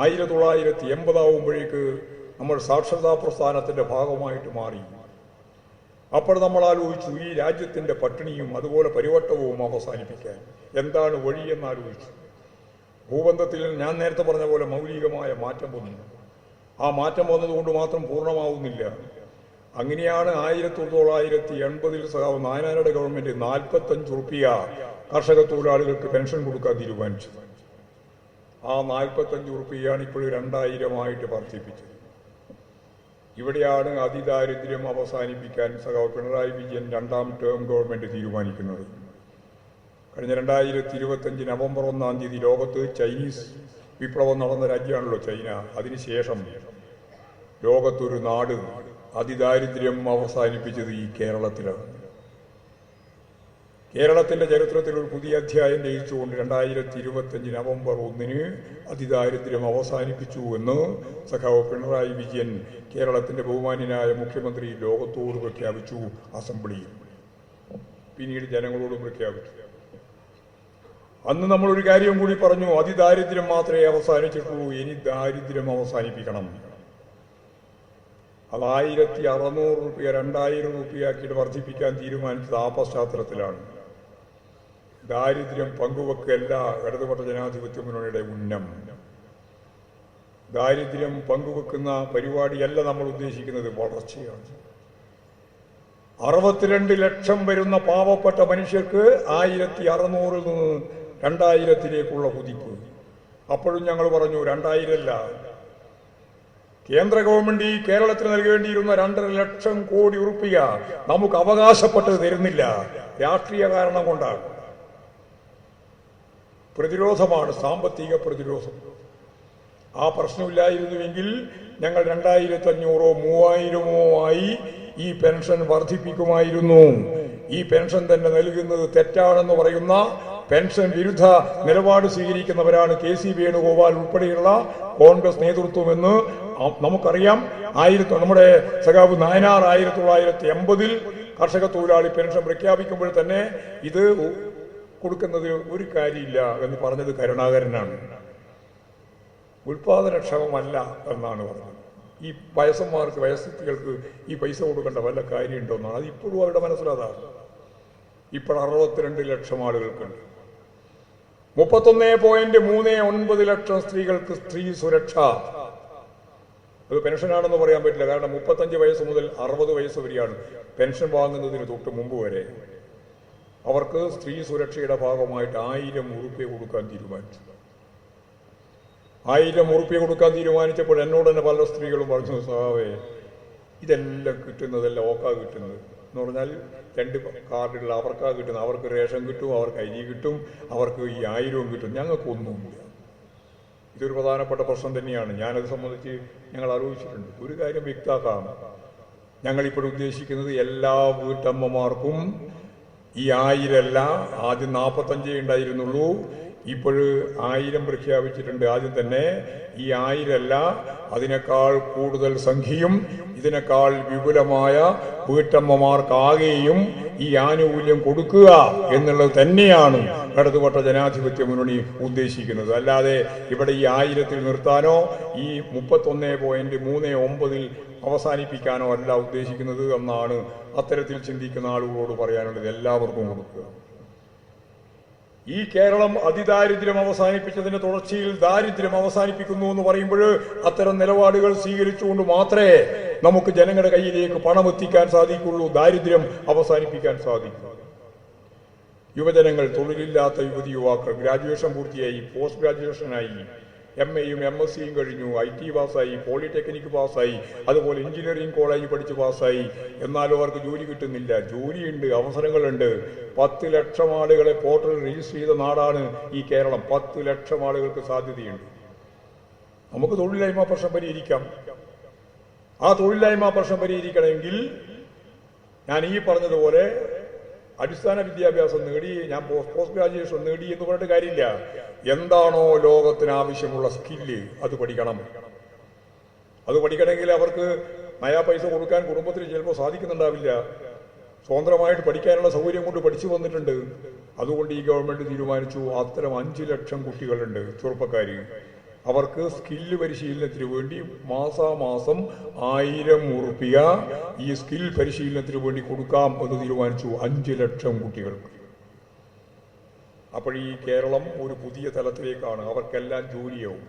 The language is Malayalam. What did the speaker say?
1980 നമ്മൾ സാക്ഷരതാ പ്രസ്ഥാനത്തിൻ്റെ ഭാഗമായിട്ട് മാറി. അപ്പോൾ നമ്മൾ ആലോചിച്ചു ഈ രാജ്യത്തിൻ്റെ പട്ടിണിയും അതുപോലെ പരിവട്ടവും അവസാനിപ്പിക്കാൻ എന്താണ് വഴിയെന്ന് ആലോചിച്ചു. ഭൂബന്ധത്തിൽ ഞാൻ നേരത്തെ പറഞ്ഞ പോലെ മൗലികമായ മാറ്റം വന്നു. ആ മാറ്റം വന്നതുകൊണ്ട് മാത്രം പൂർണ്ണമാവുന്നില്ല. അങ്ങനെയാണ് 1980 സഖാവ് നായനാരുടെ ഗവൺമെന്റ് 45 റുപ്യ കർഷക തൊഴിലാളികൾക്ക് പെൻഷൻ കൊടുക്കാൻ തീരുമാനിച്ചത്. ആ 45 റുപ്യയാണ് ഇപ്പോഴും 2000 വർദ്ധിപ്പിച്ചത്. ഇവിടെയാണ് അതിദാരിദ്ര്യം അവസാനിപ്പിക്കാൻ സഖാവ് പിണറായി വിജയൻ 2ാം ടേം ഗവൺമെന്റ് തീരുമാനിക്കുന്നത്. കഴിഞ്ഞ 2025 നവംബർ 1 ലോകത്ത് ചൈനീസ് വിപ്ലവം നടന്ന രാജ്യമാണല്ലോ ചൈന. അതിനുശേഷം ലോകത്തൊരു നാട് അതിദാരിദ്ര്യം അവസാനിപ്പിച്ചത് ഈ കേരളത്തിലാണ്. കേരളത്തിന്റെ ചരിത്രത്തിൽ ഒരു പുതിയ അധ്യായം രചിച്ചുകൊണ്ട് 2025 നവംബർ 1 അതിദാരിദ്ര്യം അവസാനിപ്പിച്ചു എന്ന് സഖാവ് പിണറായി വിജയൻ കേരളത്തിന്റെ ബഹുമാന്യനായ മുഖ്യമന്ത്രി ലോകത്തോട് പ്രഖ്യാപിച്ചു. അസംബ്ലിയിൽ പിന്നീട് ജനങ്ങളോട് പ്രഖ്യാപിച്ചു. അന്ന് നമ്മളൊരു കാര്യം കൂടി പറഞ്ഞു, അതിദാരിദ്ര്യം മാത്രമേ അവസാനിച്ചിട്ടുള്ളൂ, ഇനി ദാരിദ്ര്യം അവസാനിപ്പിക്കണം. അത് 1600 റുപ്യ 2000 റുപ്യയാക്കിയിട്ട് വർദ്ധിപ്പിക്കാൻ തീരുമാനിച്ചത് ആ പശ്ചാത്തലത്തിലാണ്. ദാരിദ്ര്യം പങ്കുവെക്കല്ല ഇടതുപക്ഷ ജനാധിപത്യ മുന്നണിയുടെ ഉന്നം. ദാരിദ്ര്യം പങ്കുവെക്കുന്ന പരിപാടിയല്ല നമ്മൾ ഉദ്ദേശിക്കുന്നത്, വളർച്ചയാണ്. 62 ലക്ഷം വരുന്ന പാവപ്പെട്ട മനുഷ്യർക്ക് 1600 നിന്ന് 2000 കുതിപ്പ്. അപ്പോഴും ഞങ്ങൾ പറഞ്ഞു 2000 അല്ല, കേന്ദ്ര ഗവൺമെന്റ് ഈ കേരളത്തിന് നൽകേണ്ടിയിരുന്ന 2.5 ലക്ഷം കോടി റുപ്യ നമുക്ക് അവകാശപ്പെട്ടത് തരുന്നില്ല. രാഷ്ട്രീയ കാരണം കൊണ്ടാണ്. പ്രതിരോധമാണ്, സാമ്പത്തിക പ്രതിരോധം. ആ പ്രശ്നമില്ലായിരുന്നുവെങ്കിൽ ഞങ്ങൾ 2500 3000 ആയി ഈ പെൻഷൻ വർദ്ധിപ്പിക്കുമായിരുന്നു. ഈ പെൻഷൻ തന്നെ നൽകുന്നത് തെറ്റാണെന്ന് പറയുന്ന പെൻഷൻ വിരുദ്ധ നിലപാട് സ്വീകരിക്കുന്നവരാണ് KC വേണുഗോപാൽ ഉൾപ്പെടെയുള്ള കോൺഗ്രസ് നേതൃത്വമെന്ന് നമുക്കറിയാം. നമ്മുടെ സഖാവ് നായനാർ 1980 കർഷക തൊഴിലാളി പെൻഷൻ പ്രഖ്യാപിക്കുമ്പോൾ തന്നെ ഇത് കൊടുക്കുന്നതിൽ ഒരു കാര്യമില്ല എന്ന് പറഞ്ഞത് കരുണാകരനാണ്. ഉൽപാദനക്ഷമമല്ല എന്നാണ് പറഞ്ഞത്. ഈ വയസ്സന്മാർക്ക് വയസ്സുകൾക്ക് ഈ പൈസ കൊടുക്കേണ്ട വല്ല കാര്യമുണ്ടോന്നാണ്. അത് ഇപ്പോഴും അവരുടെ മനസ്സിലതാണ്. ഇപ്പോൾ 62 ലക്ഷം ആളുകൾക്കുണ്ട്. 31.39 ലക്ഷം സ്ത്രീകൾക്ക് സ്ത്രീ സുരക്ഷ. അത് പെൻഷനാണെന്ന് പറയാൻ പറ്റില്ല, കാരണം 35 വയസ്സ് മുതൽ 60 വയസ്സ് വരെയാണ് പെൻഷൻ വാങ്ങുന്നതിന് തൊട്ട് മുമ്പ് വരെ. അവർക്ക് സ്ത്രീ സുരക്ഷയുടെ ഭാഗമായിട്ട് 1000 റുപ്യ കൊടുക്കാൻ തീരുമാനിച്ചു. 1000 റുപ്യ കൊടുക്കാൻ തീരുമാനിച്ചപ്പോൾ എന്നോട് തന്നെ പല സ്ത്രീകളും പറഞ്ഞു, സാവേ ഇതെല്ലാം കിട്ടുന്നതെല്ലാം ഓക്കാ കിട്ടുന്നത് എന്ന് പറഞ്ഞാൽ 2 കാർഡുകൾ അവർക്കാ കിട്ടുന്നത്. അവർക്ക് റേഷൻ കിട്ടും, അവർക്ക് അരി കിട്ടും, അവർക്ക് ഈ 1000 കിട്ടും, ഞങ്ങൾക്കൊന്നുമില്ല. ഇതൊരു പ്രധാനപ്പെട്ട പ്രശ്നം തന്നെയാണ്. ഞാനത് സംബന്ധിച്ച് ഞങ്ങൾ ആലോചിച്ചിട്ടുണ്ട്. ഒരു കാര്യം വ്യക്തമാക്കാം, ഞങ്ങളിപ്പോൾ ഉദ്ദേശിക്കുന്നത് എല്ലാ വീട്ടമ്മമാർക്കും ഈ 1000 അല്ല, ആദ്യം 45 ഉണ്ടായിരുന്നുള്ളൂ, ഇപ്പോൾ 1000 പ്രഖ്യാപിച്ചിട്ടുണ്ട്. ആദ്യം തന്നെ ഈ 1000 അല്ല, അതിനേക്കാൾ കൂടുതൽ സംഖ്യയും ഇതിനേക്കാൾ വിപുലമായ വീട്ടമ്മമാർക്കാകെയും ഈ ആനുകൂല്യം കൊടുക്കുക എന്നുള്ളത് തന്നെയാണ് ഇടതുപക്ഷ ജനാധിപത്യ മുന്നണി ഉദ്ദേശിക്കുന്നത്. അല്ലാതെ ഇവിടെ ഈ 1000 നിർത്താനോ ഈ 31.39 അവസാനിപ്പിക്കാനോ അല്ല ഉദ്ദേശിക്കുന്നത് എന്നാണ് അത്തരത്തിൽ ചിന്തിക്കുന്ന ആളുകളോട് പറയാനുള്ളത്. എല്ലാവർക്കും കൊടുക്കുക. ഈ കേരളം അതിദാരിദ്ര്യം അവസാനിപ്പിച്ചതിന്റെ തുടർച്ചയിൽ ദാരിദ്ര്യം അവസാനിപ്പിക്കുന്നു എന്ന് പറയുമ്പോൾ അത്തരം നിലപാടുകൾ സ്വീകരിച്ചുകൊണ്ട് മാത്രമേ നമുക്ക് ജനങ്ങളുടെ കയ്യിലേക്ക് പണം എത്തിക്കാൻ സാധിക്കുള്ളൂ, ദാരിദ്ര്യം അവസാനിപ്പിക്കാൻ സാധിക്കൂ. യുവജനങ്ങൾ, തൊഴിലില്ലാത്ത യുവതി യുവാക്കൾ ഗ്രാജുവേഷൻ പൂർത്തിയായി, പോസ്റ്റ് ഗ്രാജുവേഷനായി, MAയും MSCയും കഴിഞ്ഞു, IT പാസ്സായി, പോളിടെക്നിക് പാസ്സായി, അതുപോലെ എഞ്ചിനീയറിംഗ് കോളേജ് പഠിച്ച് പാസ്സായി. എന്നാലും അവർക്ക് ജോലി കിട്ടുന്നില്ല. ജോലിയുണ്ട്, അവസരങ്ങളുണ്ട്. 10 ലക്ഷം ആളുകളെ പോർട്ടലിൽ രജിസ്റ്റർ ചെയ്ത നാടാണ് ഈ കേരളം. 10 ലക്ഷം ആളുകൾക്ക് സാധ്യതയുണ്ട്. നമുക്ക് തൊഴിലില്ലായ്മ പ്രശ്നം പരിഹരിക്കാം. ആ തൊഴിലില്ലായ്മ പ്രശ്നം പരിഹരിക്കണമെങ്കിൽ ഞാൻ ഈ പറഞ്ഞതുപോലെ അടിസ്ഥാന വിദ്യാഭ്യാസം നേടി, ഞാൻ പോസ്റ്റ് ഗ്രാജുവേഷൻ നേടി എന്ന് പറഞ്ഞിട്ട് കാര്യമില്ല. എന്താണോ ലോകത്തിന് ആവശ്യമുള്ള സ്കില്ല് അത് പഠിക്കണം. അത് പഠിക്കണമെങ്കിൽ അവർക്ക് നയാ പൈസ കൊടുക്കാൻ കുടുംബത്തിന് ചിലപ്പോൾ സാധിക്കുന്നുണ്ടാവില്ല. സ്വതന്ത്രമായിട്ട് പഠിക്കാനുള്ള സൗകര്യം കൊണ്ട് പഠിച്ചു വന്നിട്ടുണ്ട്. അതുകൊണ്ട് ഈ ഗവൺമെന്റ് തീരുമാനിച്ചു, അത്തരം 5 ലക്ഷം കുട്ടികളുണ്ട്, ചെറുപ്പക്കാർ. അവർക്ക് സ്കില്ല് പരിശീലനത്തിന് വേണ്ടി മാസാമാസം 1000 ഉറുപ്പിക ഈ സ്കിൽ പരിശീലനത്തിന് വേണ്ടി കൊടുക്കാം എന്ന് തീരുമാനിച്ചു. 5 ലക്ഷം കുട്ടികൾക്ക്. അപ്പോൾ ഈ കേരളം ഒരു പുതിയ തലത്തിലേക്കാണ്. അവർക്കെല്ലാം ജോലിയാവും.